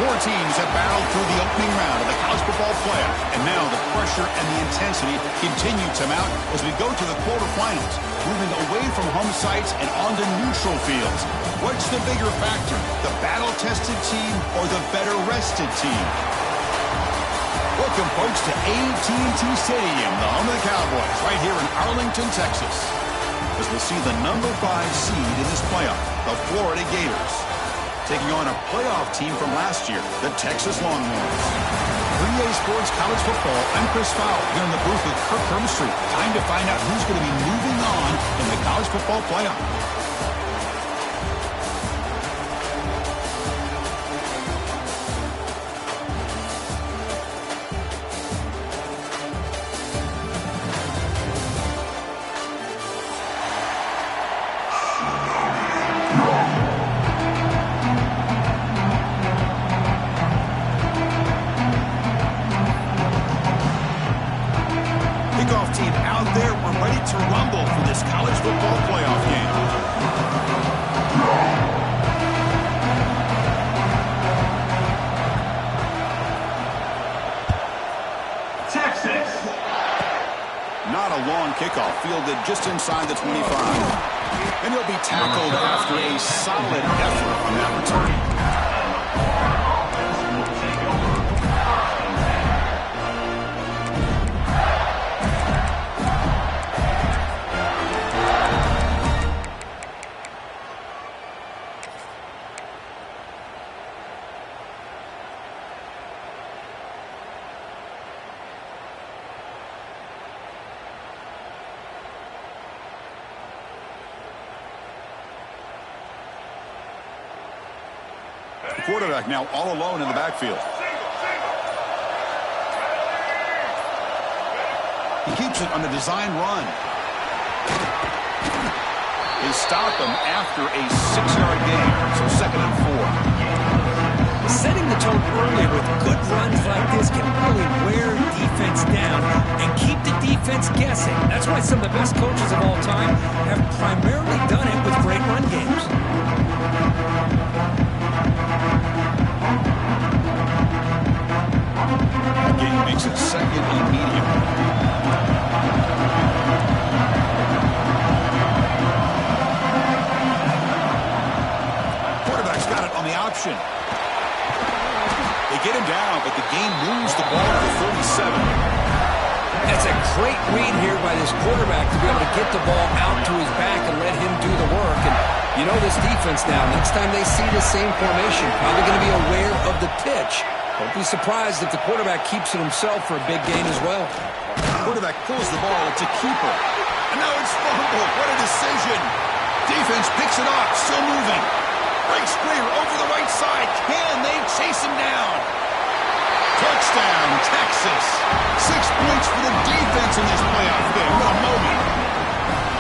Four teams have battled through the opening round of the college football playoff, and now the pressure and the intensity continue to mount as we go to the quarterfinals, moving away from home sites and onto neutral fields. What's the bigger factor, the battle-tested team or the better-rested team? Welcome, folks, to AT&T Stadium, the home of the Cowboys, right here in Arlington, Texas, as we'll see the number 5 seed in this playoff, the Florida Gators, taking on a playoff team from last year, the Texas Longhorns. For EA Sports College Football, I'm Chris Fowler, here in the booth with Kirk Herbstreit. Time to find out who's going to be moving on in the college football playoff. Team out there, we're ready to rumble for this college football playoff game. Texas. Not a long kickoff, fielded just inside the 25. And he'll be tackled after a solid effort on that return. The quarterback now all alone in the backfield. He keeps it on the design run. They stop him after a 6-yard gain, so 2nd and 4. Setting the tone early with good runs like this can really wear defense down and keep the defense guessing. That's why some of the best coaches of all time have primarily done it with great run games. Game makes it 2nd and medium. Quarterback's got it on the option. They get him down, but the game moves the ball to the 37. That's a great read here by this quarterback to be able to get the ball out to his back and let him do the work. And you know this defense now, next time they see the same formation, probably going to be aware of the pitch. Don't be surprised if the quarterback keeps it himself for a big gain as well. Quarterback pulls the ball. It's a keeper. And now it's fumbled. What a decision. Defense picks it up. Still moving. Breaks clear over the right side. Can they chase him down? Touchdown, Texas. 6 points for the defense in this playoff game. What a moment.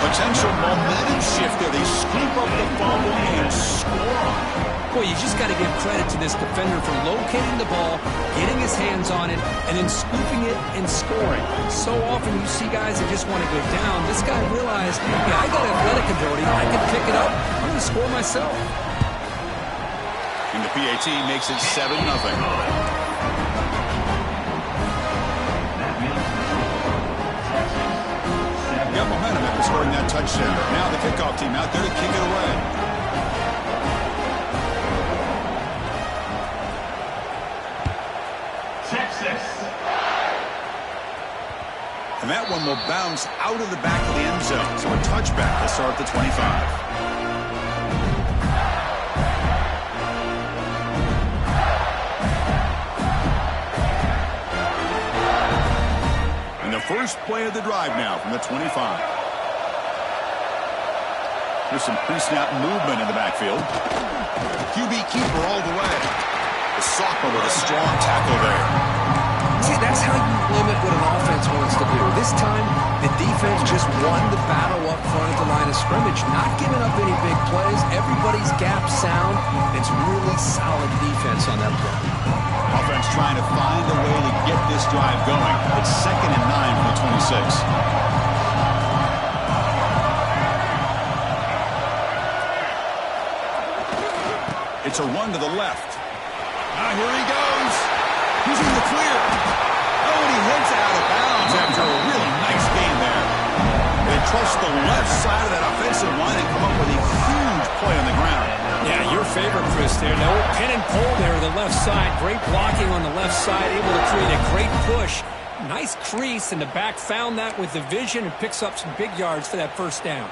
Potential momentum shift there. They scoop up the fumble and score. Boy, you just got to give credit to this defender for locating the ball, getting his hands on it, and then scooping it and scoring. So often you see guys that just want to go down. This guy realized, yeah, I got athletic ability. I can pick it up. I'm going to score myself. And the PAT makes it 7-0. Got momentum after scoring that touchdown. Now the kickoff team out there to kick it away. And that one will bounce out of the back of the end zone. So a touchback to start the 25. And the first play of the drive now from the 25. There's some pre-snap movement in the backfield. QB keeper all the way. The sophomore with a strong tackle there. See, that's how you limit what an offense wants to do. This time, the defense just won the battle up front at the line of scrimmage, not giving up any big plays. Everybody's gap sound. It's really solid defense on that play. Offense trying to find a way to get this drive going. It's 2nd and 9 from the 26. It's a run to the left. Here he goes. He's in the clear. Oh, and he heads out of bounds after a really nice game there. They trust the left side of that offensive line and come up with a huge play on the ground. Yeah, your favorite, Chris, there. No pin and pull there to the left side. Great blocking on the left side, able to create a great push. Nice crease, and the back found that with the vision and picks up some big yards for that first down.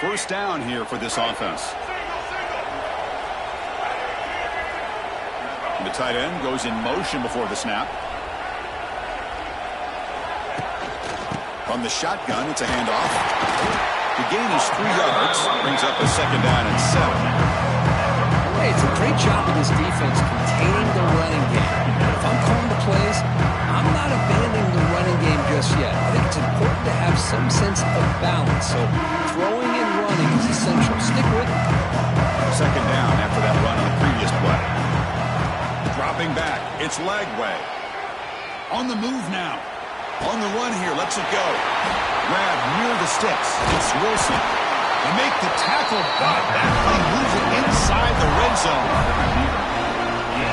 First down here for this offense. The tight end goes in motion before the snap. From the shotgun, it's a handoff. The gain is 3 yards. Brings up a second down and 7. Hey, it's a great job of this defense containing the running game. If I'm calling the plays, I'm not abandoning the running game just yet. I think it's important to have some sense of balance. So throwing and running is essential. Stick with it. Second down after that run on the previous play. Dropping back. It's Lagway. On the move now. On the run here. Lets it go. Grab near the sticks. It's Wilson. They make the tackle, but that play moves it inside the red zone.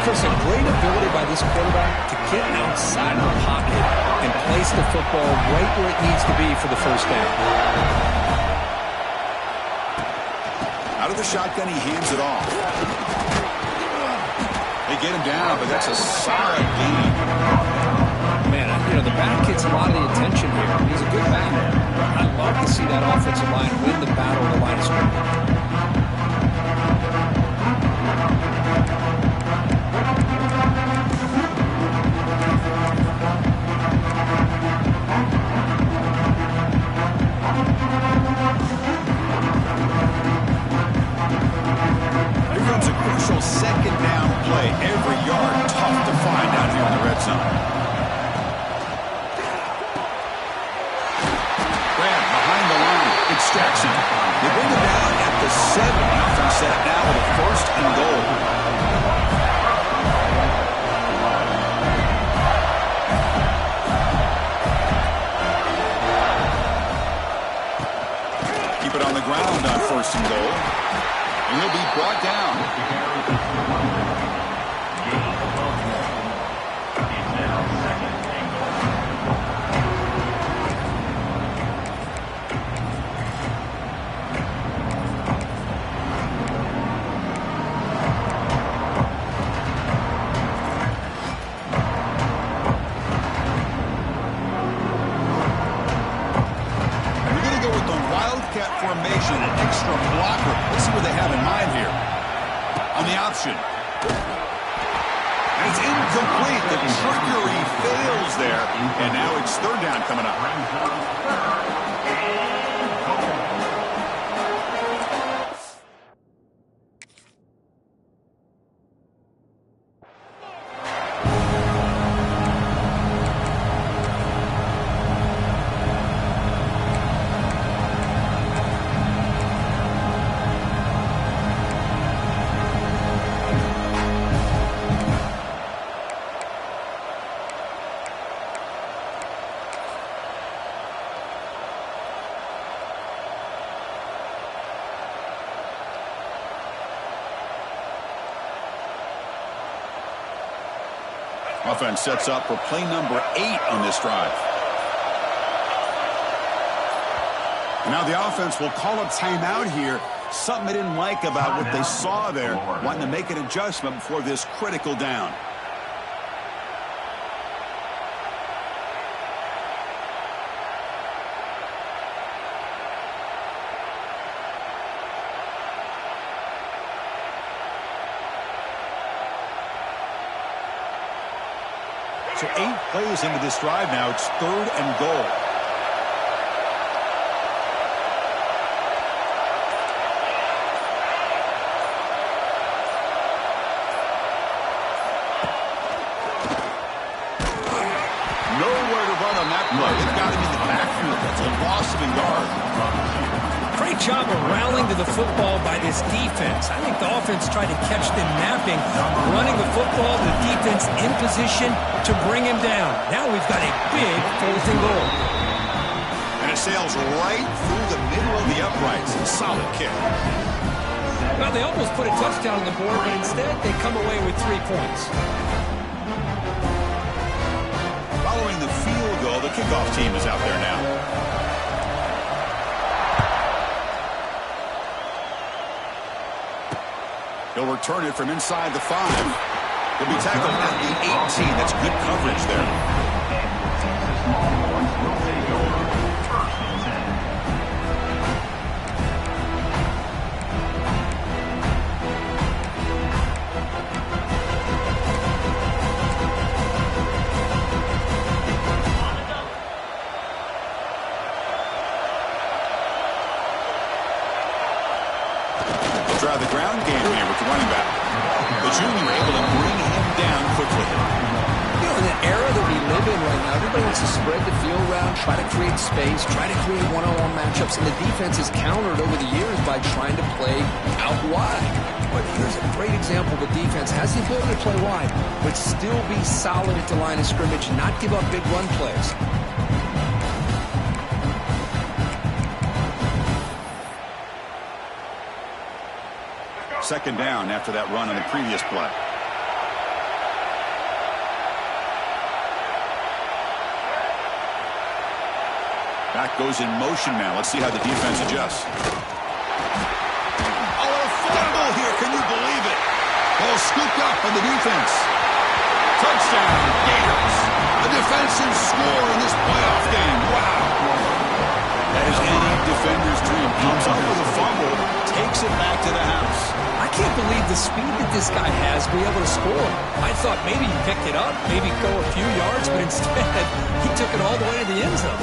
Chris, a great ability by this quarterback to get outside of the pocket and place the football right where it needs to be for the first down. Out of the shotgun, he hands it off. They get him down, but that's a solid gain. Man, the back gets a lot of the attention here. He's a good back. I'd love to see that offensive line win the battle of the line of scrimmage. Here comes a crucial second down play. Every yard tough to find out here in the red zone. Grab behind the line. It's Jackson. They bring him down at the 7. Nothing set now with a first and goal. Keep it on the ground on first and goal. And he'll be brought down. Formation, an extra blocker. Let's see what they have in mind here. On the option. And it's incomplete. The trickery fails there. And now it's third down coming up. Offense sets up for play number 8 on this drive. Now the offense will call a timeout here. Something they didn't like about what they saw there. Wanting to make an adjustment before this critical down. So 8 plays into this drive now. It's third and goal. Nowhere to run on that play. They've got him in the backfield. That's a loss of a yard. Great job of rallying to the football by this defense. I think the offense tried to catch them napping, running the football, the defense in position to bring him down. Now we've got a big 4th and goal. And it sails right through the middle of the uprights. Solid kick. Well, they almost put a touchdown on the board, but instead they come away with 3 points. Following the field goal, the kickoff team is out there now. He'll return it from inside the 5. He'll be tackled at the 18. That's good coverage there. Try the ground game here with the running back. The junior able to bring him down quickly. You know, in the era that we live in right now, everybody wants to spread the field around, try to create space, try to create one-on-one matchups, and the defense has countered over the years by trying to play out wide. But here's a great example. The defense has the ability to play wide, but still be solid at the line of scrimmage and not give up big run plays. Second down after that run on the previous play. Back goes in motion now. Let's see how the defense adjusts. Oh, a fumble here. Can you believe it? Ball scooped up on the defense. Touchdown, Gators. A defensive score in this playoff game. Wow. As any defender's dream, comes up with a fumble, takes it back to the house. I can't believe the speed that this guy has to be able to score. I thought maybe he picked it up, maybe go a few yards, but instead he took it all the way to the end zone.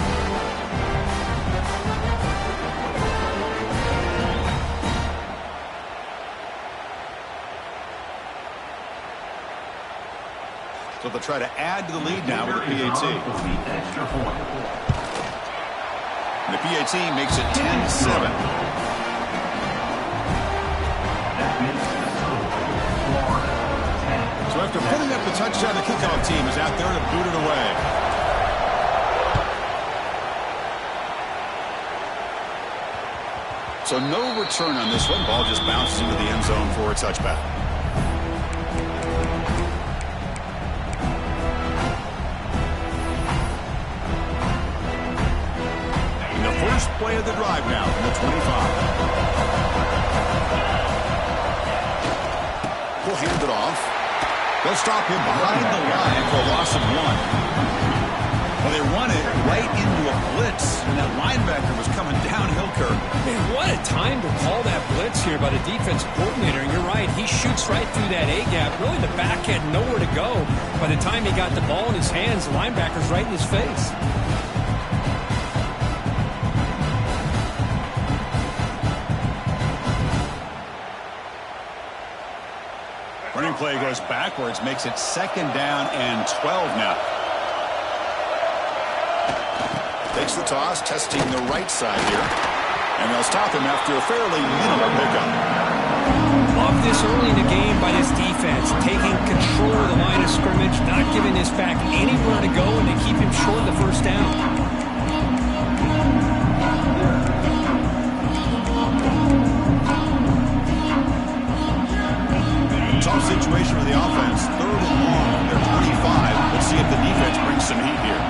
So they'll try to add to the lead now with the PAT. And the PAT makes it 10-7. So after putting up the touchdown, the kickoff team is out there to boot it away. So no return on this one. Ball just bounces into the end zone for a touchback. And the first play of the drive now from the 25. We'll hand it off. They'll stop him behind the line for a loss of 1. Well, they run it right into a blitz, and that linebacker was coming downhill curve. Man, what a time to call that blitz here by the defensive coordinator. And you're right, he shoots right through that A-gap. Really, the back had nowhere to go. By the time he got the ball in his hands, the linebacker's right in his face. Running play goes backwards, makes it second down and 12 now. Takes the toss, testing the right side here. And they'll stop him after a fairly minimal pickup. Love this early in the game by this defense, taking control of the line of scrimmage, not giving this back anywhere to go, and they keep him short of the first down. Tough situation for the offense. 3rd and long from their 25. Let's see if the defense brings some heat here.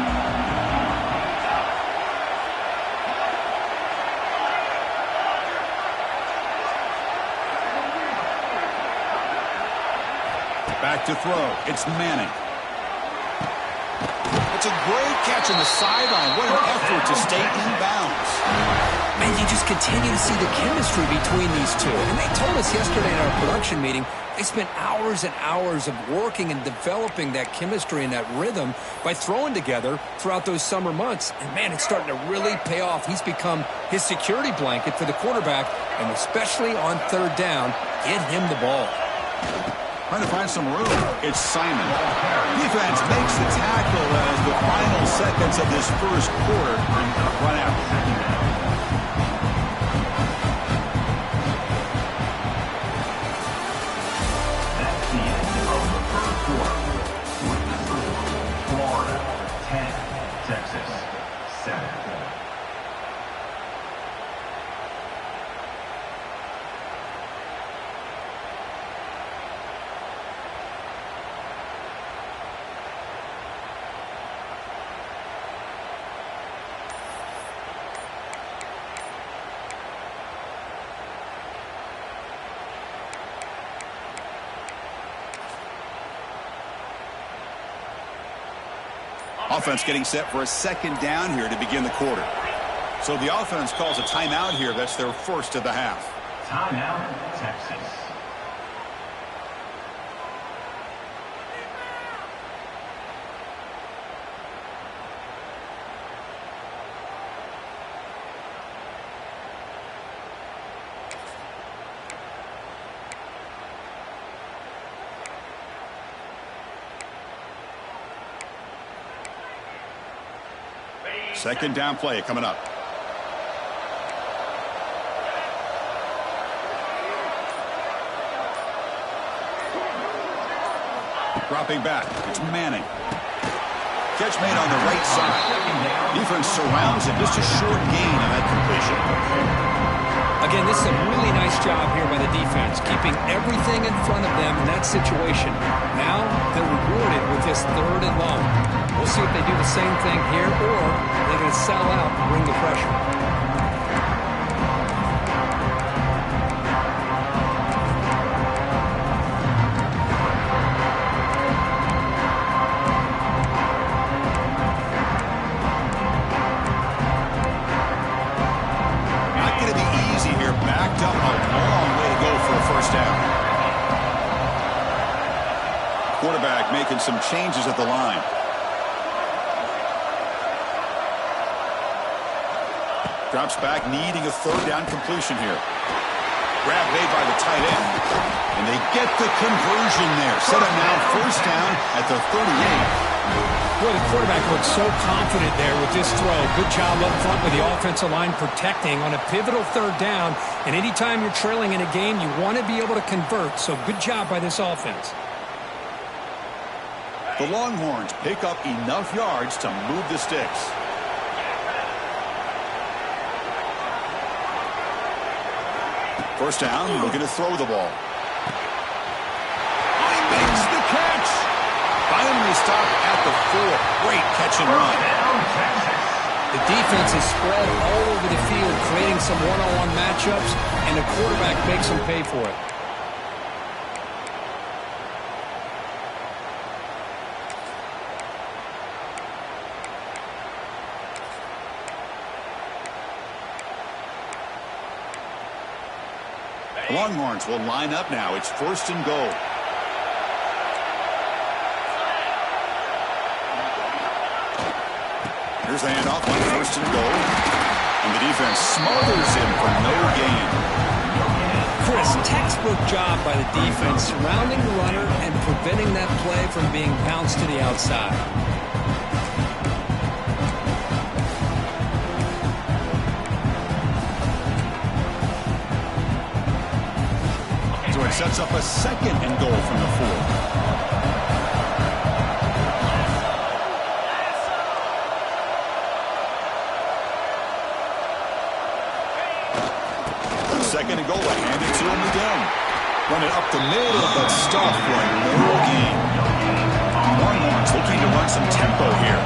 Back to throw. It's Manning. It's a great catch on the sideline. What an effort to stay in bounds. Man, you just continue to see the chemistry between these two. And they told us yesterday in our production meeting, they spent hours and hours of working and developing that chemistry and that rhythm by throwing together throughout those summer months. And, man, it's starting to really pay off. He's become his security blanket for the quarterback, and especially on 3rd down, get him the ball. Trying to find some room. It's Simon. Defense makes the tackle as the final seconds of this first quarter run out. Offense getting set for a second down here to begin the quarter. So the offense calls a timeout here. That's their first of the half. Timeout, Texas. Second down play coming up. Dropping back. It's Manning. Catch made on the right side. Defense surrounds him. Just a short gain on that completion. Again, this is a really nice job here by the defense, keeping everything in front of them in that situation. Now they're rewarded with this third and long. We'll see if they do the same thing here, or they're going to sell out and bring the pressure. Not going to be easy here. Backed up a long way to go for a first down. Quarterback making some changes at the line. Drops back, needing a third down completion here. Grab made by the tight end. And they get the conversion there. Set up now first down at the 38. Boy, the quarterback looks so confident there with this throw. Good job up front with the offensive line protecting on a pivotal third down. And anytime you're trailing in a game, you want to be able to convert. So good job by this offense. The Longhorns pick up enough yards to move the sticks. First down, looking to throw the ball. He makes the catch. Finally stopped at the 4. Great catch and run. The defense is spread all over the field, creating some one-on-one matchups, and the quarterback makes them pay for it. The Longhorns will line up now. It's first and goal. Here's the handoff on first and goal. And the defense smothers him for no gain. Chris, textbook job by the defense surrounding the runner and preventing that play from being bounced to the outside. So it sets up a second and goal from the 4. Second and goal, to hand it to him again. Run it up the middle, but stuffed for no gain. Longhorns looking to run some tempo here.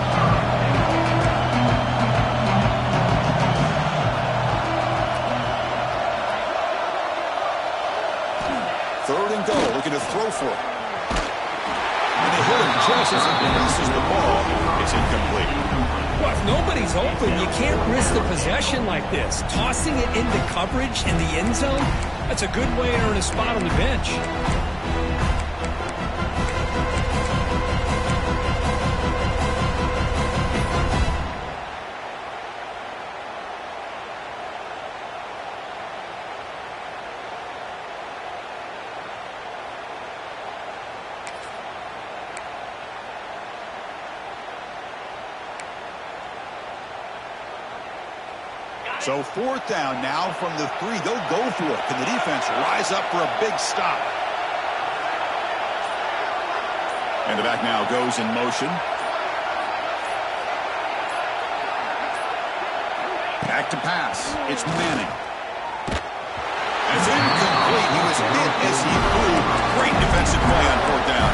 Third and goal, looking to throw for it. And they hit him just as he releases the ball. It's incomplete. Well, if nobody's open, you can't risk the possession like this. Tossing it into coverage in the end zone, that's a good way to earn a spot on the bench. So fourth down now from the 3. They'll go for it. Can the defense rise up for a big stop? And the back now goes in motion. Back to pass. It's Manning. It's incomplete. He was hit as he flew. Great defensive play on fourth down.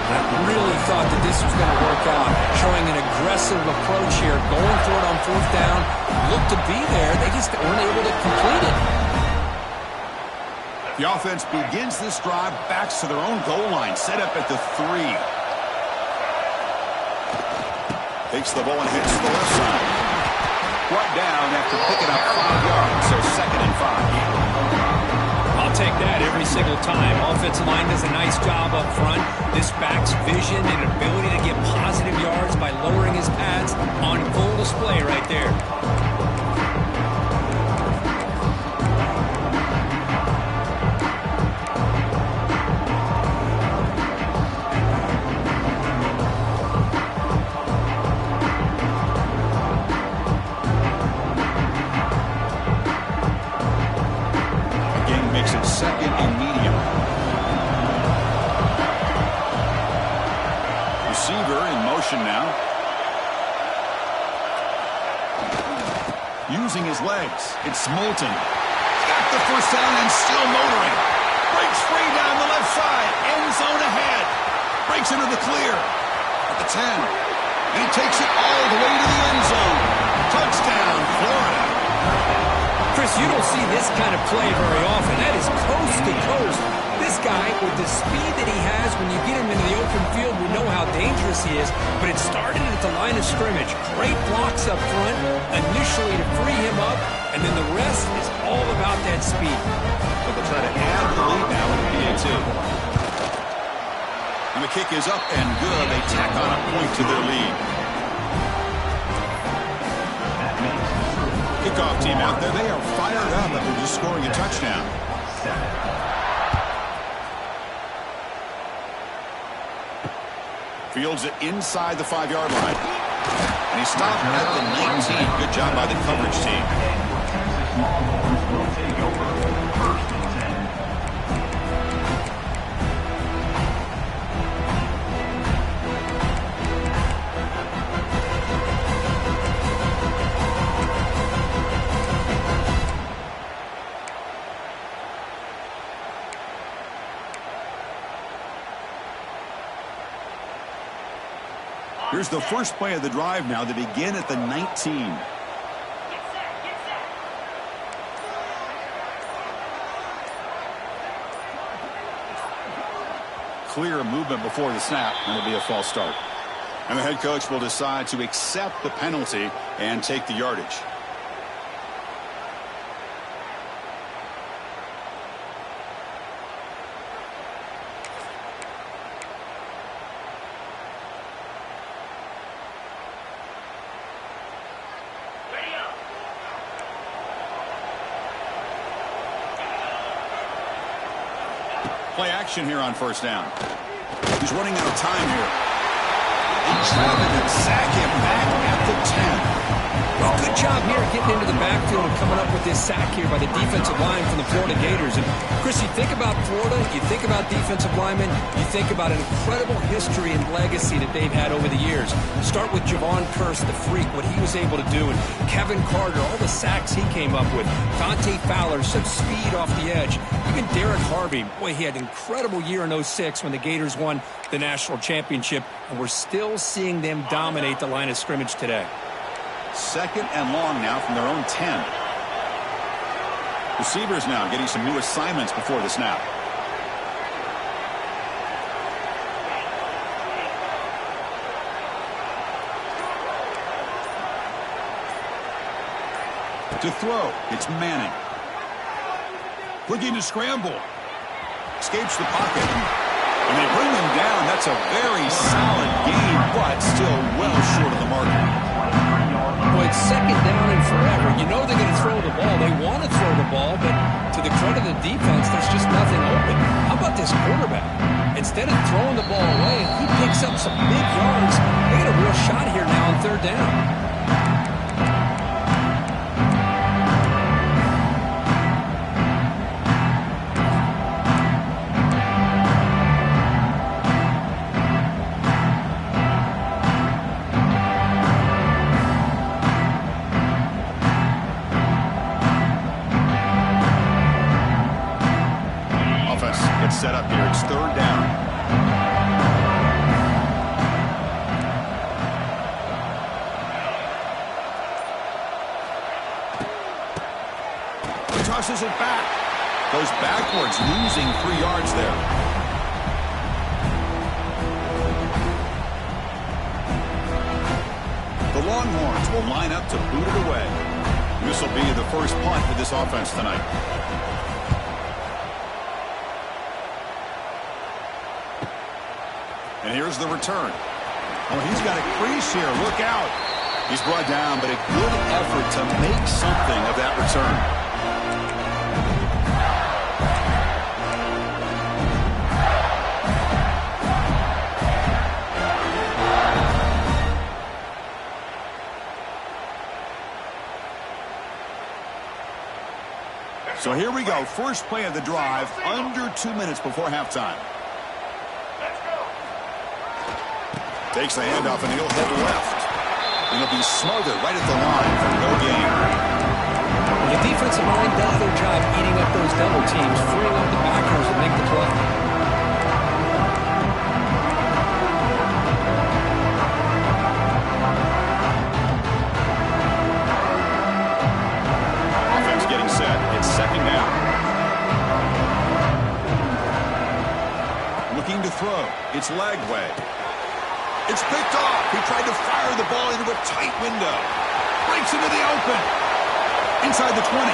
I really thought that this was going to work out, showing an aggressive approach here, going for it on fourth down. Looked to be there. They just weren't able to complete it. The offense begins this drive, backs to their own goal line, set up at the 3. Takes the ball and hits the left side. Brought down after picking up 5 yards, so 2nd and 5. I'll take that every single time. Offensive line does a nice job up front. This back's vision and ability to get positive yards by lowering his pads on full display right there. Makes it 2nd and medium. Receiver in motion now. Using his legs. It's Moulton. Got the first down and still motoring. Breaks free down the left side. End zone ahead. Breaks into the clear. At the 10. And he takes it all the way to the end zone. Touchdown, Florida. Chris, you don't see this kind of play very often. That is coast to coast. This guy, with the speed that he has, when you get him into the open field, we know how dangerous he is. But it started at the line of scrimmage. Great blocks up front, initially to free him up, and then the rest is all about that speed. But they'll try to add the lead now with the PAT. And the kick is up and good. They tack on a point to their lead. Kickoff team out there. They are fired up after just scoring a touchdown. Fields it inside the 5-yard line. And he stopped at the 19. Good job by the coverage team. Will take over 1st and 10. Here's the first play of the drive now. They begin at the 19. Clear movement before the snap, and it'll be a false start. And the head coach will decide to accept the penalty and take the yardage. Play action here on first down. He's running out of time here. And Travis and sack him back at the 10. Well, good job here getting into the backfield and coming up with this sack here by the defensive line from the Florida Gators. And, Chris, you think about Florida, you think about defensive linemen, you think about an incredible history and legacy that they've had over the years. Start with Javon Kearse, the freak, what he was able to do, and Kevin Carter, all the sacks he came up with. Dante Fowler, some speed off the edge. Even Derek Harvey, boy, he had an incredible year in 06 when the Gators won the national championship, and we're still seeing them dominate the line of scrimmage today. Second and long now from their own 10. Receivers now getting some new assignments before the snap. To throw, it's Manning. Looking to scramble. Escapes the pocket. And they bring him down. That's a very solid game, but still well short of the mark. Well, it's second down and forever. You know they're going to throw the ball. They want to throw the ball, but to the credit of the defense, there's just nothing open. How about this quarterback? Instead of throwing the ball away, he picks up some big yards. They got a real shot here now on third down. Set up here. It's third down. He tosses it back. Goes backwards, losing 3 yards there. Longhorns will line up to boot it away. This will be the first punt for this offense tonight. And here's the return. Oh, he's got a crease here. Look out. He's brought down, but a good effort to make something of that return. So here we go. First play of the drive, under 2 minutes before halftime. Takes the handoff, and he'll head left. And he'll be smothered right at the line for no gain. Well, the defensive line does their job eating up those double teams, freeing up the backers to make the play. Offense getting set. It's second down. Looking to throw. It's Lagway. It's picked off. He tried to fire the ball into a tight window. Breaks into the open. Inside the 20.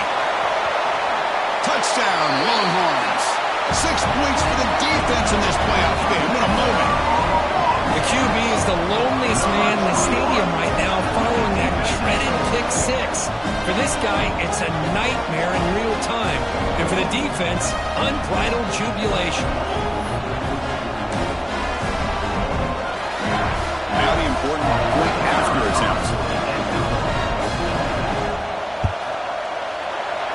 Touchdown, Longhorns. 6 points for the defense in this playoff game. What a moment. The QB is the loneliest man in the stadium right now following that dreaded pick six. For this guy, it's a nightmare in real time. And for the defense, unbridled jubilation. Now the important point after attempt.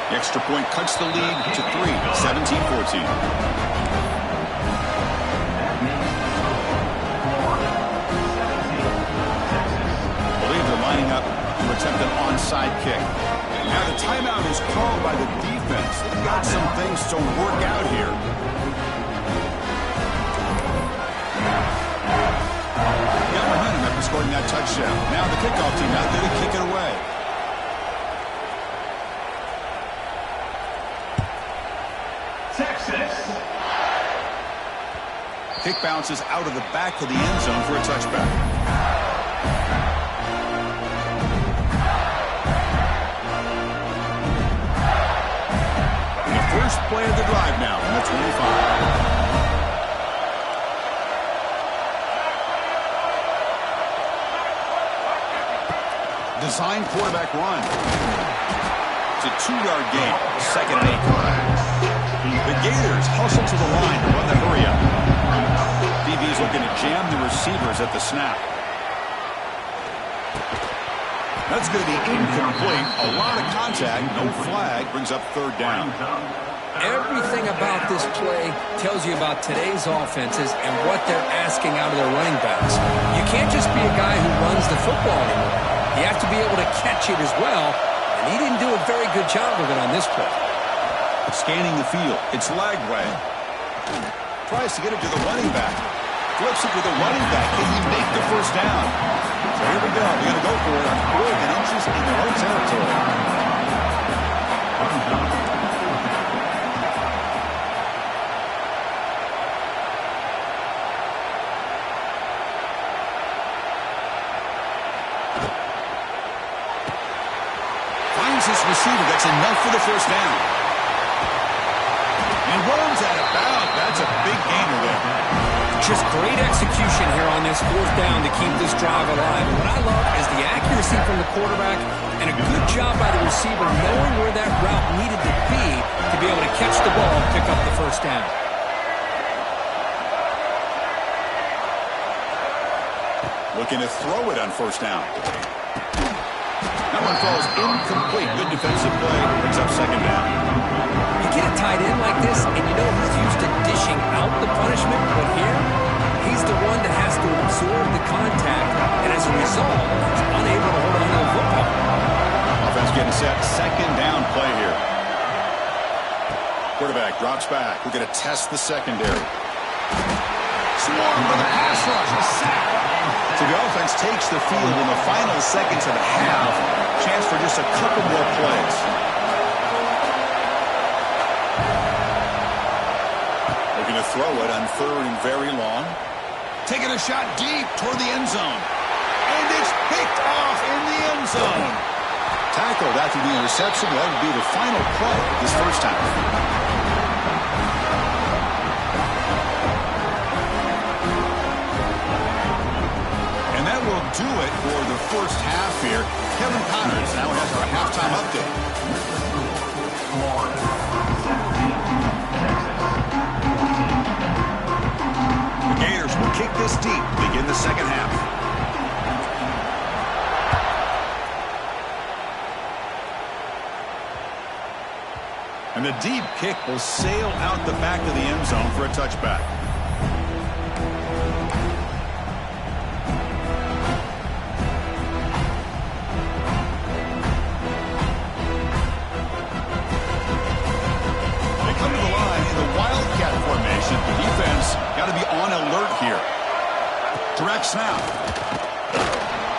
The extra point cuts the lead to 3, 17-14. I believe they're lining up to attempt an onside kick. Now the timeout is called by the defense. They've got some things to work out here. Scoring that touchdown. Now the kickoff team out there to kick it away. Texas. Kick bounces out of the back of the end zone for a touchback. And the first play of the drive now in the 25. Design quarterback run. It's a 2-yard gain. Second and 8. The Gators hustle to the line to run the hurry up. DB's looking to jam the receivers at the snap. That's going to be incomplete. A lot of contact. No flag. Brings up third down. Everything about this play tells you about today's offenses and what they're asking out of their running backs. You can't just be a guy who runs the football anymore. You have to be able to catch it as well, and he didn't do a very good job of it on this play. Scanning the field, it's Lagway. Tries to get it to the running back. Flips it to the running back. Can he make the first down? So here we go. We're going to go for it on 4th inches in their own territory. His receiver gets enough for the first down. And runs out of bounds. That's a big gainer there. Just great execution here on this 4th down to keep this drive alive. And what I love is the accuracy from the quarterback and a good job by the receiver knowing where that route needed to be able to catch the ball and pick up the first down. Looking to throw it on first down. That one falls incomplete. Good defensive play. Brings up second down. You get a tight end like this, and you know he's used to dishing out the punishment, but here, he's the one that has to absorb the contact, and as a result, he's unable to hold on to the football. Offense getting set. Second down play here. Quarterback drops back. We're going to test the secondary. Swarm for the pass rush. A sack. So the offense takes the field in the final seconds of the half. Chance for just a couple more plays. Looking to throw it on 3rd and very long. Taking a shot deep toward the end zone. And It's picked off in the end zone. Tackled after the interception. That would be the final play of this first half. And that will do it for the first half here. Kevin Connors now has our halftime update. The Gators will kick this deep, begin the second half. And the deep kick will sail out the back of the end zone for a touchback. They come to the line in the Wildcat formation. The defense got to be on alert here. Direct snap.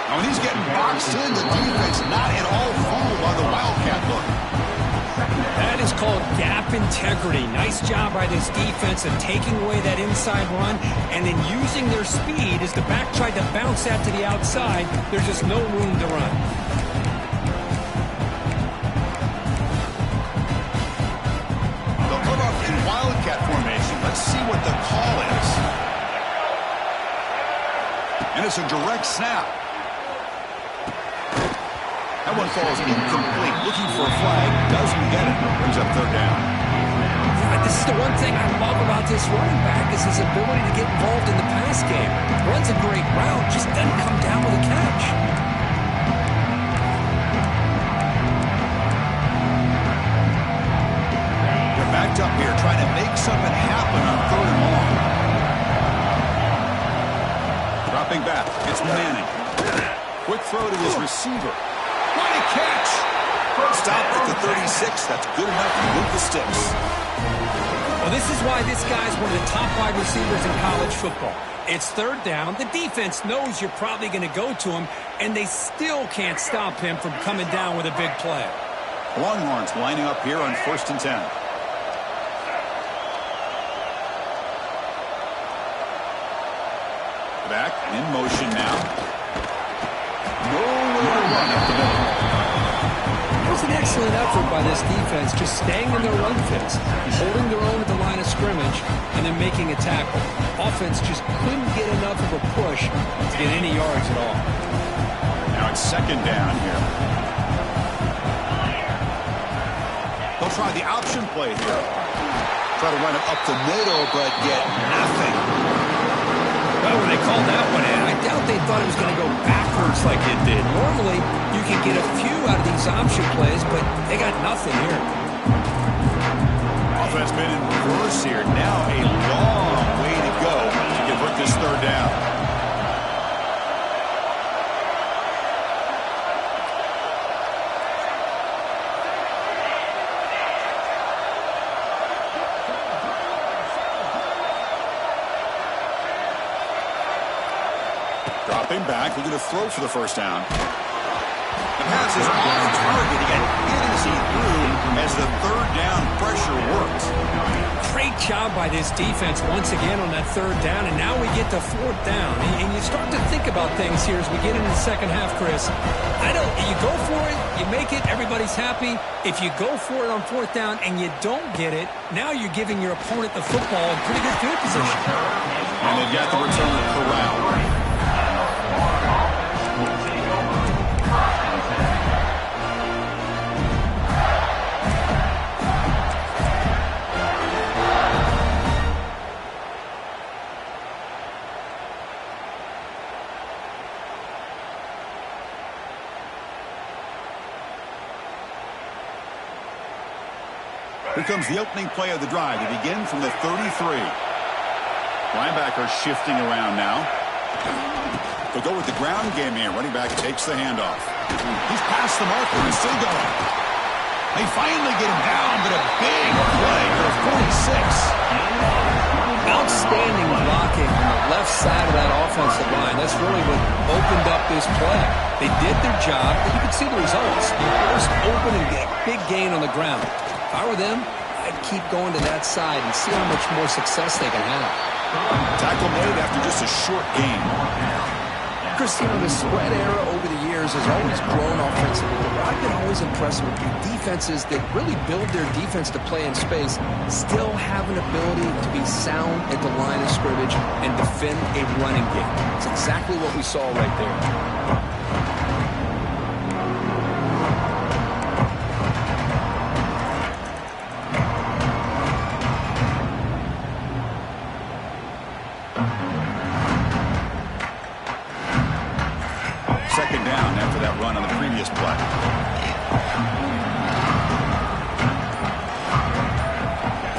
Now when he's getting boxed in, the defense not at all fooled by the Wildcat look. That is called gap integrity. Nice job by this defense of taking away that inside run and then using their speed as the back tried to bounce that to the outside. There's just no room to run. They'll come up in Wildcat formation. Let's see what the call is. And it's a direct snap. That one falls incomplete. Looking for a flag. Doesn't get it. Brings up third down. This is the one thing I love about this running back is his ability to get involved in the pass game. Runs a great route, just doesn't come down with a catch. They're backed up here trying to make something happen on third and long. Dropping back. It's Manning. Quick throw to his receiver. What a catch! Stopped at the 36. That's good enough to move the sticks. Well, this is why this guy's one of the top wide receivers in college football. It's third down. The defense knows you're probably going to go to him, and they still can't stop him from coming down with a big play. Longhorns lining up here on 1st and 10. Back in motion now. Nowhere to run up the middle. It was an excellent effort by this defense, just staying in their run fits, holding their own at the line of scrimmage, and then making a tackle. Offense just couldn't get enough of a push to get any yards at all. Now it's second down here. They'll try the option play here. Try to run it up the middle, but get nothing. Well, when they called that one in, I doubt they thought it was going to go backwards like it did. Normally, you can get a few out of these option plays, but they got nothing here. Offense been in reverse here. Now a long way to go to convert this third down. Dropping back, we're going to throw for the first down. The pass is off target. He got hit as he threw as the third down pressure worked. Great job by this defense once again on that third down, and now we get to fourth down. And you start to think about things here as we get into the second half, Chris. You go for it, you make it, everybody's happy. If you go for it on fourth down and you don't get it, now you're giving your opponent the football in pretty good field position. And they've got the return of Corral. Here comes the opening play of the drive. They begin from the 33. Linebacker shifting around now. They'll go with the ground game here. Running back takes the handoff. He's past the marker and still going. They finally get him down, but a big play for 46. Outstanding blocking on the left side of that offensive line. That's really what opened up this play. They did their job, but you can see the results. You burst open and get a big gain on the ground. If I were them, I'd keep going to that side and see how much more success they can have. Tackle made after just a short gain. Chris, the spread era over the years has always grown offensively. But what I've been always impressed with the defenses that really build their defense to play in space still have an ability to be sound at the line of scrimmage and defend a running game. It's exactly what we saw right there. Second down after that run on the previous play.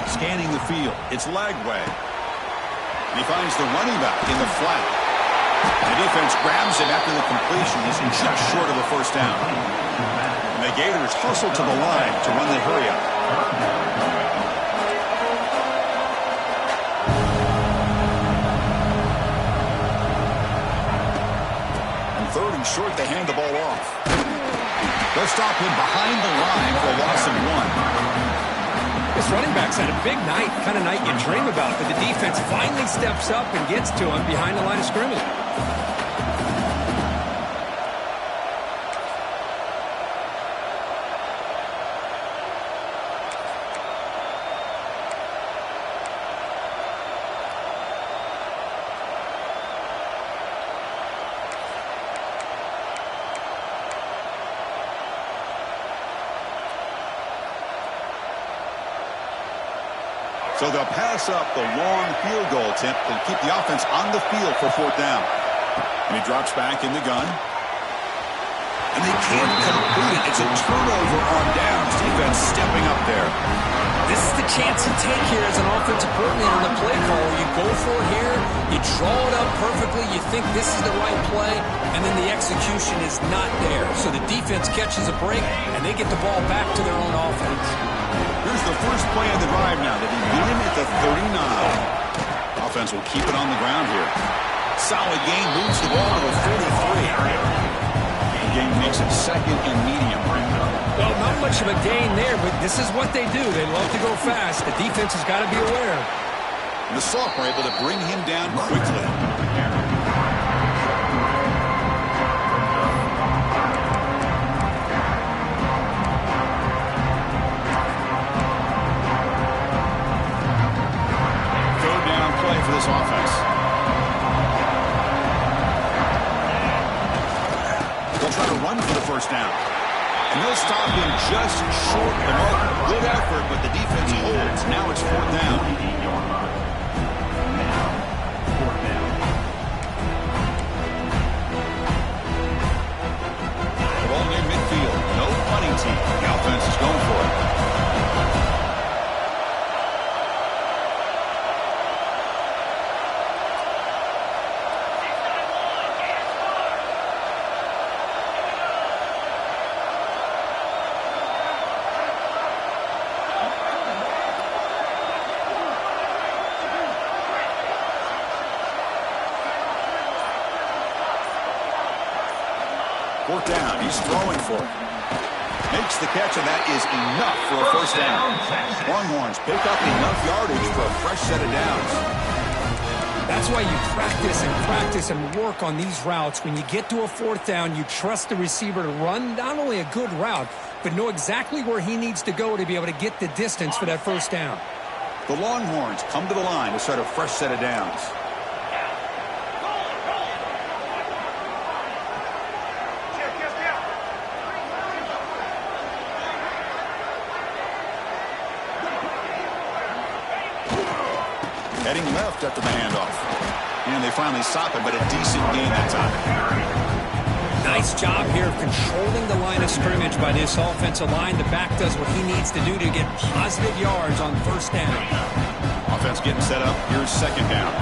Scanning the field. It's Lagway. And he finds the running back in the flat. The defense grabs him after the completion. He's just short of a first down. And the Gators hustle to the line to run the hurry up. Third and short, they hand the ball off. They'll stop him behind the line for a loss of 1. This running back's had a big night, kind of night you dream about, but the defense finally steps up and gets to him behind the line of scrimmage. So they'll pass up the long field goal attempt and keep the offense on the field for fourth down. And he drops back in the gun. And they can't complete it. It's a turnover on downs. Defense stepping up there. This is the chance you take here as an offensive coordinator on the play call. You go for it here, you draw it up perfectly, you think this is the right play, and then the execution is not there. So the defense catches a break, and they get the ball back to their own offense. Here's the first play of the drive now. They begin at the 39. Offense will keep it on the ground here. Solid gain, moves the ball to the 43. The game makes it second and medium. Well, not much of a gain there, but this is what they do. They love to go fast. The defense has got to be aware. And the sophomore able to bring him down quickly. Third down play for this offense. They'll try to run for the first down. And they'll stop him just short of the mark. Good effort, but the defense holds. Now it's fourth down. The ball near midfield. No punting team. The offense is going for it. Fourth down. He's throwing for it. Makes the catch, and that is enough for a first down. Longhorns pick up enough yardage for a fresh set of downs. That's why you practice and work on these routes. When you get to a fourth down, you trust the receiver to run not only a good route, but know exactly where he needs to go to be able to get the distance for that first down. The Longhorns come to the line to start a fresh set of downs. Heading left after the handoff. And they finally stop it, but a decent gain that time. Nice job here of controlling the line of scrimmage by this offensive line. The back does what he needs to do to get positive yards on first down. Offense getting set up. Here's second down.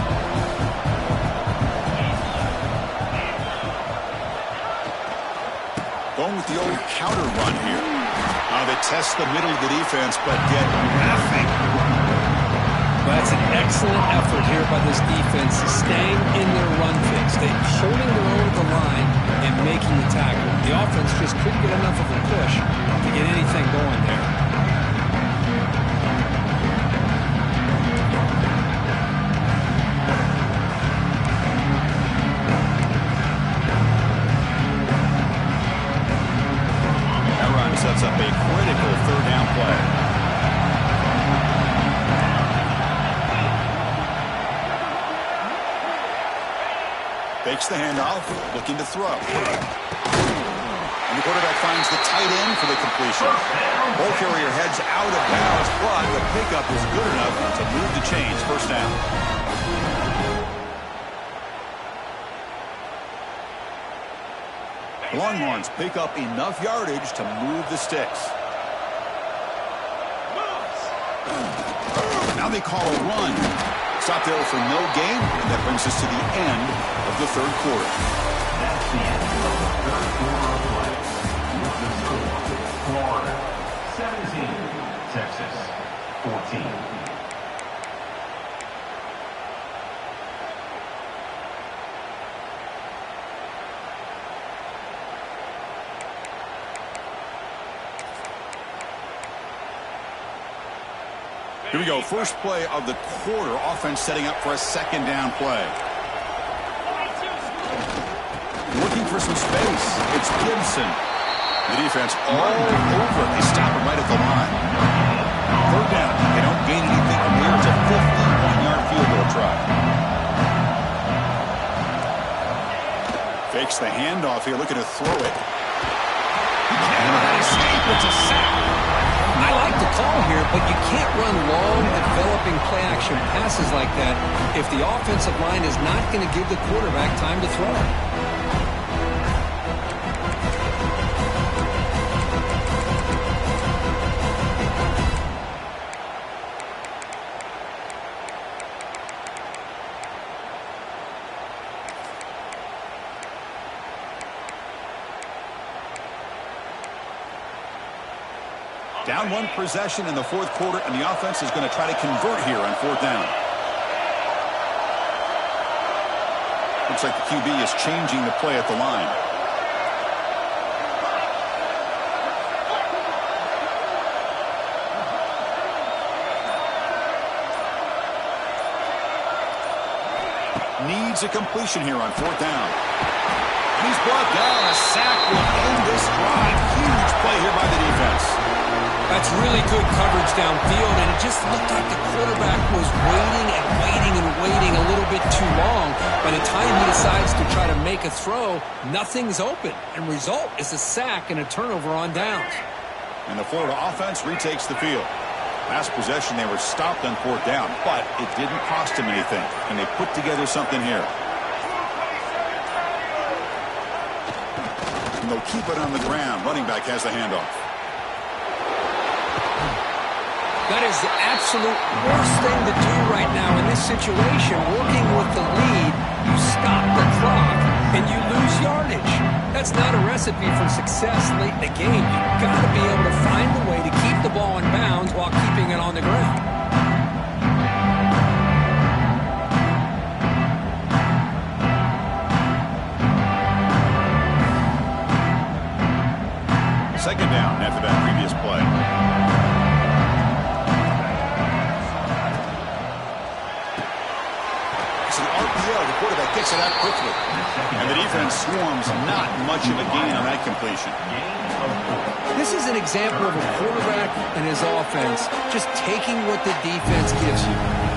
Going with the old counter run here. They test the middle of the defense, but get nothing. That's an excellent effort here by this defense, staying in their run fix. They're holding their own at the line and making the tackle. The offense just couldn't get enough of a push to get anything going there. Fakes the handoff, looking to throw. And the quarterback finds the tight end for the completion. Ball carrier heads out of bounds, but the pickup is good enough to move the chains. First down. Longhorns pick up enough yardage to move the sticks. Now they call a run. Stop there for no gain, and that brings us to the end of the third quarter. That's the end of the third quarter of play. The score, Florida 17, Texas 14. Here we go. First play of the quarter. Offense setting up for a second down play. Looking for some space. It's Gibson. The defense all over. They stop him right at the line. Third down. They don't gain anything from here. It's a 51-yard field goal try. Fakes the handoff here. Looking to throw it. He cannot escape. It's a sack. I like the call here, but you can't run long, developing play-action passes like that if the offensive line is not going to give the quarterback time to throw. Down one possession in the fourth quarter, and the offense is going to try to convert here on fourth down. Looks like the QB is changing the play at the line. Needs a completion here on fourth down. And he's brought down. A sack will end this drive. Huge play here by the defense. That's really good coverage downfield, and it just looked like the quarterback was waiting and waiting and waiting a little bit too long. By the time he decides to try to make a throw, nothing's open, and result is a sack and a turnover on downs. And the Florida offense retakes the field. Last possession, they were stopped on fourth down, but it didn't cost them anything, and they put together something here. And they'll keep it on the ground. Running back has the handoff. That is the absolute worst thing to do right now in this situation. Working with the lead, you stop the clock and you lose yardage. That's not a recipe for success late in the game. You've got to be able to find a way to keep the ball in bounds while keeping it on the ground. Second down after that previous play. The quarterback gets it out quickly. And the defense swarms. Not much of a gain on that completion. This is an example of a quarterback and his offense just taking what the defense gives you.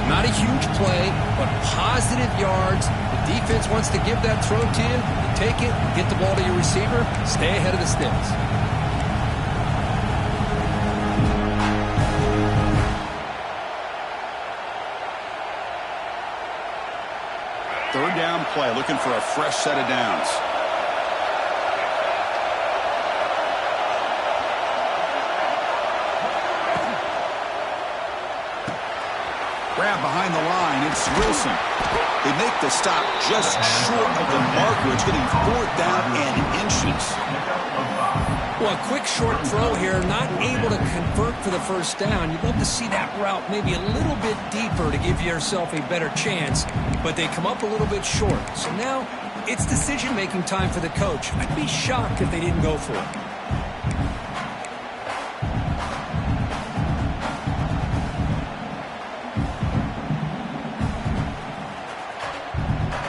Not a huge play, but positive yards. The defense wants to give that throw to you. You take it, get the ball to your receiver, stay ahead of the sticks. Third down play, looking for a fresh set of downs. Grab behind the line, it's Wilson. They make the stop just short of the marker. It's getting fourth down and inches. Well, a quick short throw here, not able to convert for the first down. You'd love to see that route maybe a little bit deeper to give yourself a better chance, but they come up a little bit short. So now it's decision-making time for the coach. I'd be shocked if they didn't go for it.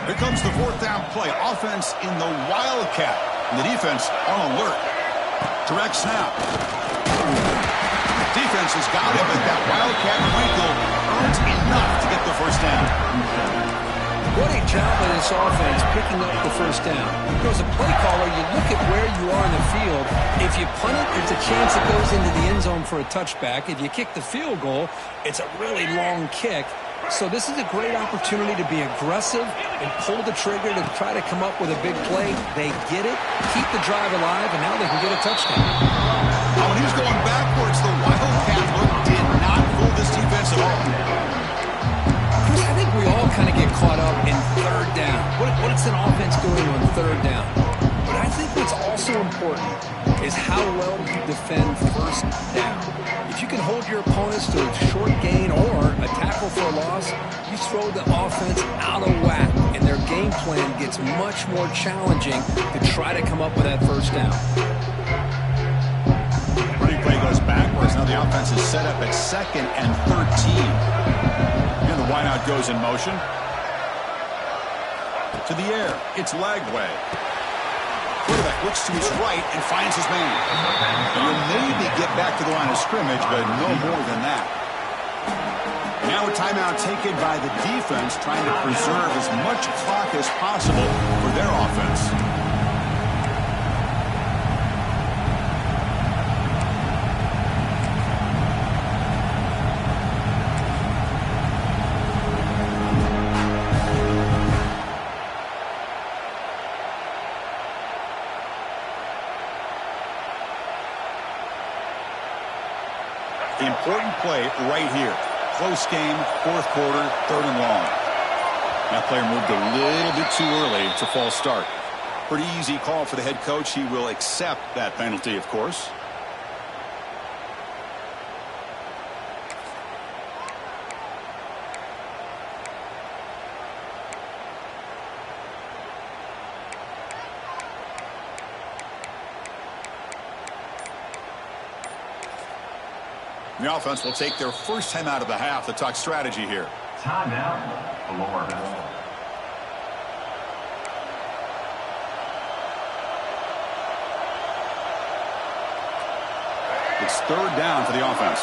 Here comes the fourth down play. Offense in the Wildcat. And the defense on alert. Direct snap. Defense has got him, but that Wildcat wrinkle earns enough to get the first down. What a job by this offense picking up the first down. As a play caller, you look at where you are in the field. If you punt it, there's a chance it goes into the end zone for a touchback. If you kick the field goal, it's a really long kick. So this is a great opportunity to be aggressive and pull the trigger to try to come up with a big play. They get it, keep the drive alive, and now they can get a touchdown. Oh, when he was going backwards, the Wildcat look did not fool this defense at all. Chris, I think we all kind of get caught up in third down. What's an offense doing on third down? But I think what's also important is how well you defend first down. If you can hold your opponents to a short gain or a tackle for a loss, you throw the offense out of whack, and their game plan gets much more challenging to try to come up with that first down. Replay goes backwards. Now the offense is set up at 2nd and 13. And the wideout goes in motion. To the air. It's Lagway. Quarterback looks to his right and finds his man. He'll maybe get back to the line of scrimmage, but no more than that. Now a timeout taken by the defense, trying to preserve as much clock as possible for their offense. Important play right here. Close game, 4th quarter, 3rd and long. That player moved a little bit too early. It's a false start. Pretty easy call for the head coach. He will accept that penalty, of course. The offense will take their first time out of the half to talk strategy here. Timeout, Florida. It's 3rd down for the offense.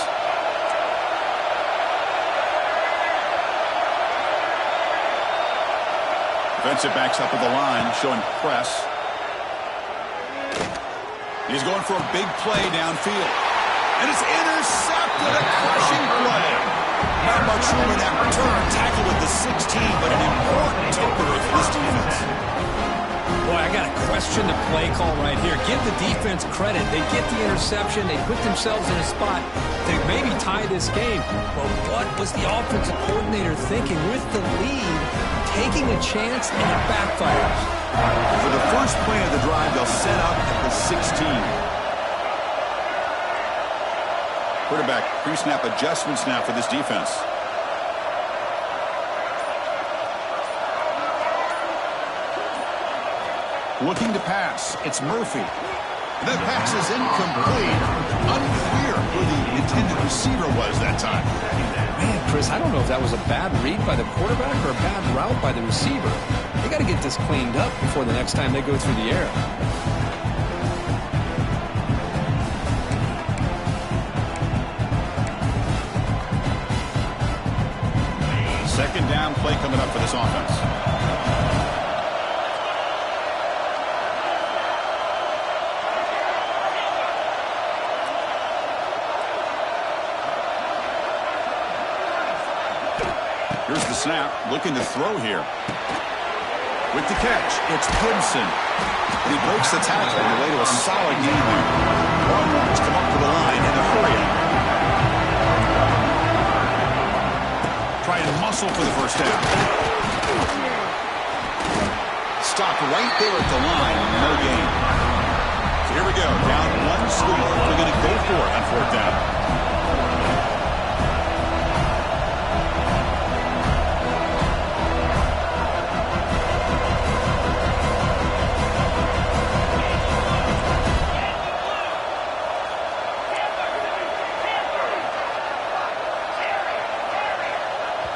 Defensive backs up at the line, showing press. He's going for a big play downfield. And it's intercepted, a crushing play. Not much room in that return. Tackled at the 16, but an important takeaway for this defense. Boy, I got to question the play call right here. Give the defense credit. They get the interception. They put themselves in a spot to maybe tie this game. But what was the offensive coordinator thinking with the lead, taking a chance, and it backfires? For the first play of the drive, they'll set up at the 16. Quarterback pre-snap adjustments now for this defense. Looking to pass. It's Murphy. That pass is incomplete. Unclear who the intended receiver was that time. Man, Chris, I don't know if that was a bad read by the quarterback or a bad route by the receiver. They got to get this cleaned up before the next time they go through the air. 2nd down play coming up for this offense. Here's the snap, looking to throw here. With the catch, it's Gibson. And he breaks the tackle on the way to a solid game there. Longhorns come up to the line in a hurry. Try and muscle for the first down. Stopped right there at the line, no gain. So here we go, down 1 score. We're going to go for it on 4th down.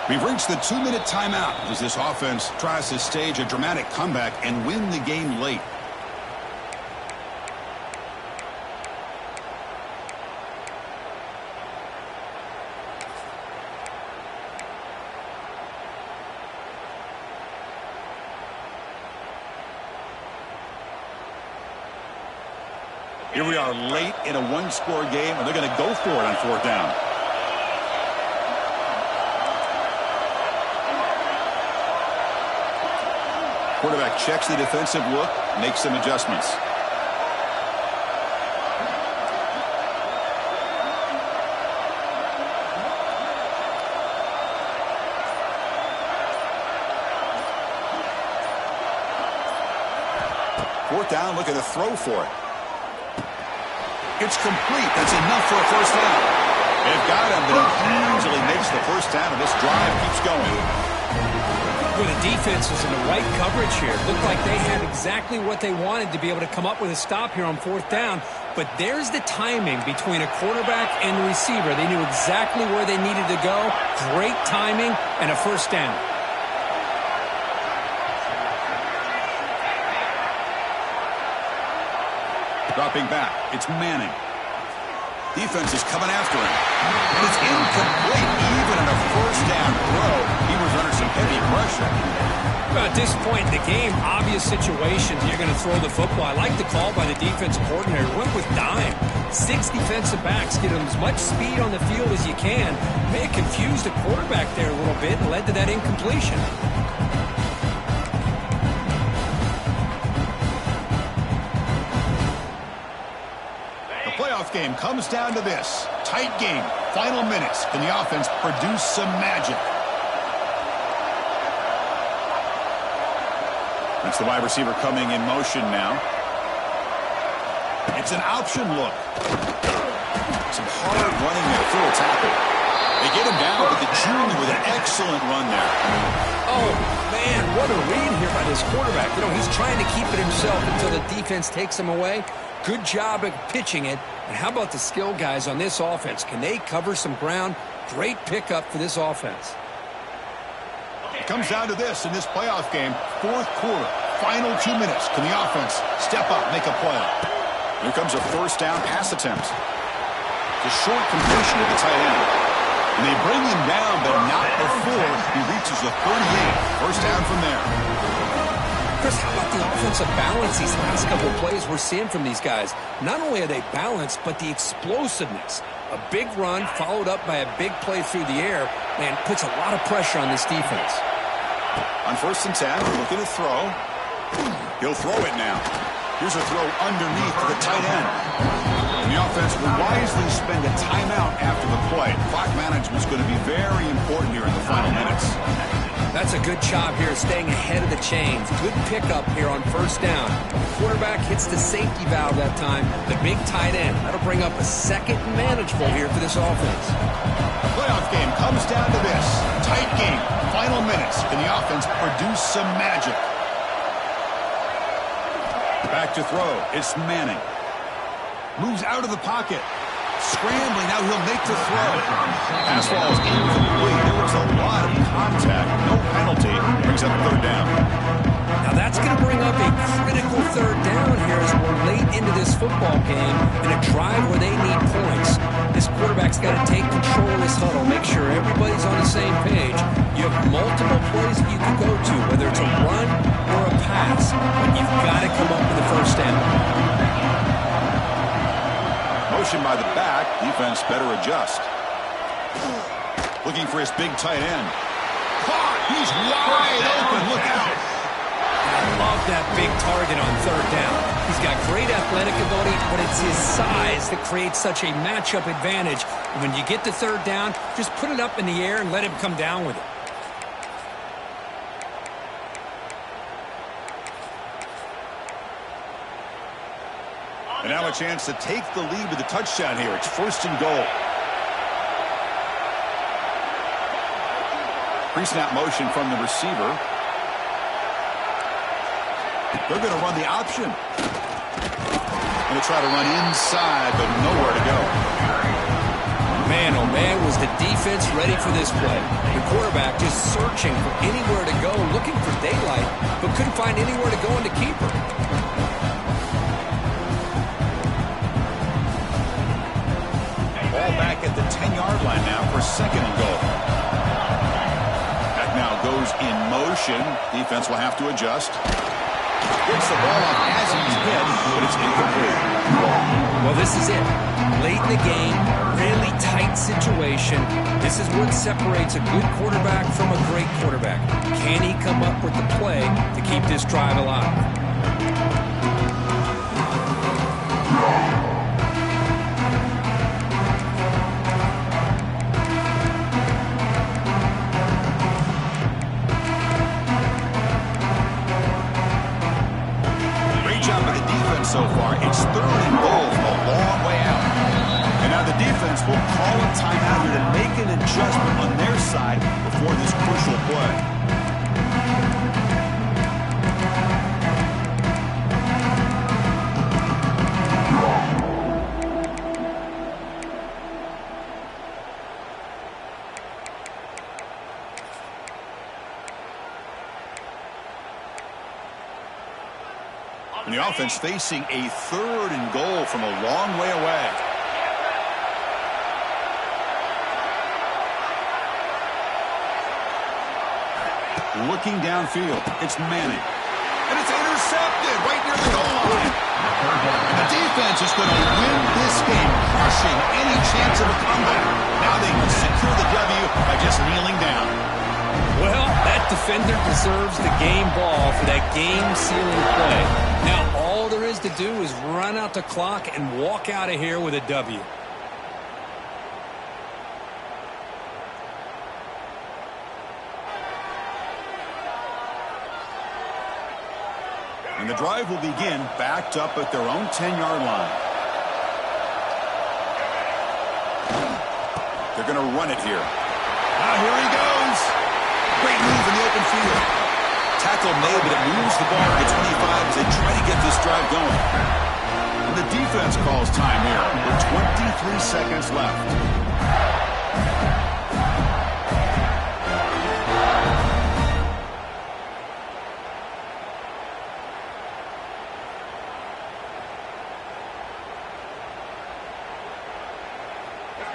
We've reached the 2-minute timeout as this offense tries to stage a dramatic comeback and win the game late. Here we are late in a one-score game, and they're going to go for it on fourth down. Quarterback checks the defensive look, makes some adjustments. Fourth down, look at the throw for it. It's complete. That's enough for a first down. They've got him, but he easily makes the first down, and this drive keeps going. Well, the defense is in the right coverage here. Looked like they had exactly what they wanted to be able to come up with a stop here on fourth down. But there's the timing between a quarterback and the receiver. They knew exactly where they needed to go. Great timing and a first down. Dropping back, it's Manning. Defense is coming after him. And it's incomplete. Even in a first down throw, he was under some heavy pressure. Well, at this point in the game, obvious situations, you're going to throw the football. I like the call by the defensive coordinator. Went with dime. 6 defensive backs, get them as much speed on the field as you can. May have confused the quarterback there a little bit and led to that incompletion. Playoff game comes down to this. Tight game. Final minutes. Can the offense produce some magic? That's the wide receiver coming in motion now. It's an option look. Some hard running there. Full tackle. They get him down, but the junior with an excellent run there. Oh, man, what a read here by this quarterback. You know, he's trying to keep it himself until the defense takes him away. Good job at pitching it. And how about the skill guys on this offense? Can they cover some ground? Great pickup for this offense. It comes down to this in this playoff game. Fourth quarter, final 2 minutes. Can the offense step up, make a play? Here comes a first down pass attempt. The short completion of the tight end. And they bring him down, but not before he reaches the 38. First down from there. Chris, how about the offensive balance these last couple of plays we're seeing from these guys? Not only are they balanced, but the explosiveness. A big run followed up by a big play through the air, man, puts a lot of pressure on this defense. On first and 10, looking to throw. He'll throw it now. Here's a throw underneath to the tight end. And the offense will wisely spend a timeout after the play. Clock management is going to be very important here in the final minutes. That's a good job here, staying ahead of the chains. Good pickup here on first down. Quarterback hits the safety valve that time. The big tight end. That'll bring up a second and manageable here for this offense. The playoff game comes down to this. Tight game. Final minutes. Can the offense produce some magic? Back to throw. It's Manning. Moves out of the pocket. Scrambling, now he'll make the throw. Pass ball is incomplete. There was a lot of contact. No penalty. Brings up third down. Now that's going to bring up a critical third down here as we're late into this football game in a drive where they need points. This quarterback's got to take control of this huddle, make sure everybody's on the same page. You have multiple plays that you can go to, whether it's a run or a pass, but you've got to come up with the first down. Motion by the back. Defense better adjust. Looking for his big tight end. Caught! He's wide open. Look out! I love that big target on third down. He's got great athletic ability, but it's his size that creates such a matchup advantage. And when you get to third down, just put it up in the air and let him come down with it. And now a chance to take the lead with a touchdown here. It's first and goal. Pre-snap motion from the receiver. They're going to run the option. Going to try to run inside, but nowhere to go. Man, oh man, was the defense ready for this play. The quarterback just searching for anywhere to go, looking for daylight, but couldn't find anywhere to go in the keeper. Ball back at the 10-yard line now for second and goal. That now goes in motion. Defense will have to adjust. Gets the ball off as he's hit, but it's incomplete. Well, this is it. Late in the game, really tight situation. This is what separates a good quarterback from a great quarterback. Can he come up with the play to keep this drive alive? So far, it's 3rd and goal from a long way out. And now the defense will call a timeout here to make an adjustment on their side before this crucial play. And the offense facing a 3rd and goal from a long way away. Looking downfield, it's Manning. And it's intercepted right near the goal line. And the defense is going to win this game, crushing any chance of a comeback. Now they can secure the W by just kneeling down. Well, that defender deserves the game ball for that game-sealing play. Now, all there is to do is run out the clock and walk out of here with a W. And the drive will begin backed up at their own 10-yard line. They're going to run it here. Ah, here he goes. Great move in the open field. Tackle made, but it moves the ball to 25 as they try to get this drive going. And the defense calls time here with 23 seconds left.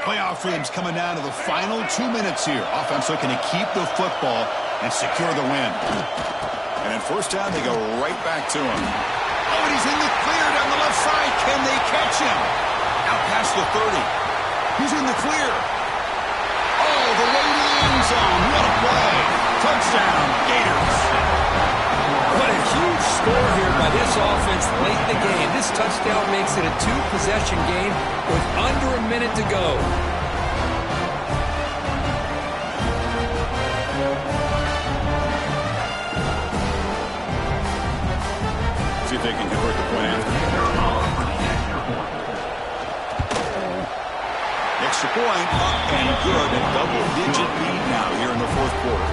Playoff dreams coming down to the final 2 minutes here. Offense looking to keep the football and secure the win. And in first down, they go right back to him. Oh, and he's in the clear down the left side. Can they catch him? Out past the 30. He's in the clear. Oh, the way to the end zone. What a play. Touchdown, Gators. What a huge score here by this offense late in the game. This touchdown makes it a 2-possession game with under a minute to go. See if they can convert the point after. Extra point up and good. A double-digit lead now here in the fourth quarter.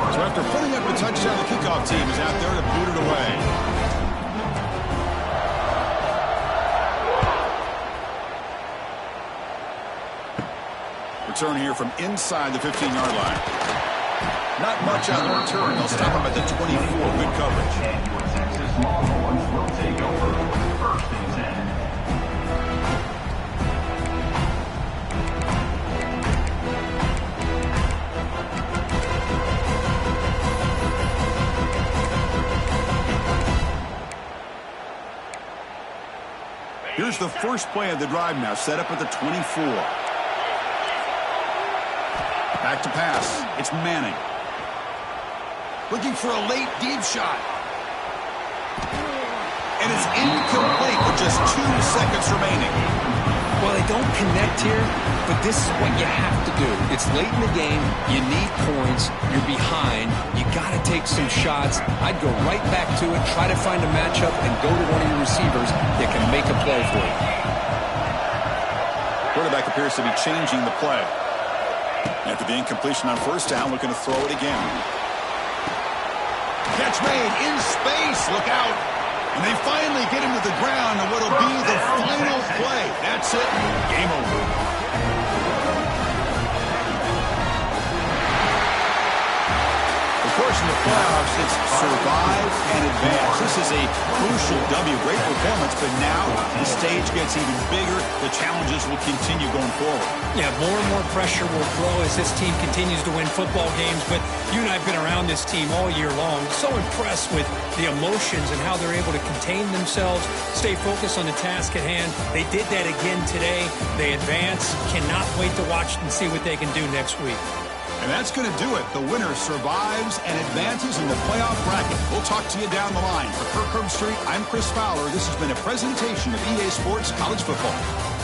So after putting up a touchdown, the kickoff team is out there to boot it away. Return here from inside the 15-yard line. Not much on the return. They'll stop him at the 24. Good coverage. Texas Longhorns will take over 1st and 10. Here's the first play of the drive now, set up at the 24. Back to pass. It's Manning. Looking for a late deep shot. And it's incomplete with just 2 seconds remaining. Well, they don't connect here, but this is what you have to do. It's late in the game. You need points. You're behind. You got to take some shots. I'd go right back to it, try to find a matchup, and go to one of your receivers that can make a play for you. Quarterback appears to be changing the play. After the incompletion on first down, looking to throw it again. Catch made in space. Look out. And they finally get him to the ground on what will be the final play. That's it. Game over. Of course, in the playoffs, it's survive and advance. This is a crucial W. Great performance, but now the stage gets even bigger. The challenges will continue going forward. Yeah, more and more pressure will grow as this team continues to win football games. But you and I have been around this team all year long. So impressed with the emotions and how they're able to contain themselves, stay focused on the task at hand. They did that again today. They advance. Cannot wait to watch and see what they can do next week. And that's going to do it. The winner survives and advances in the playoff bracket. We'll talk to you down the line. For Kirk Herbstreit, I'm Chris Fowler. This has been a presentation of EA Sports College Football.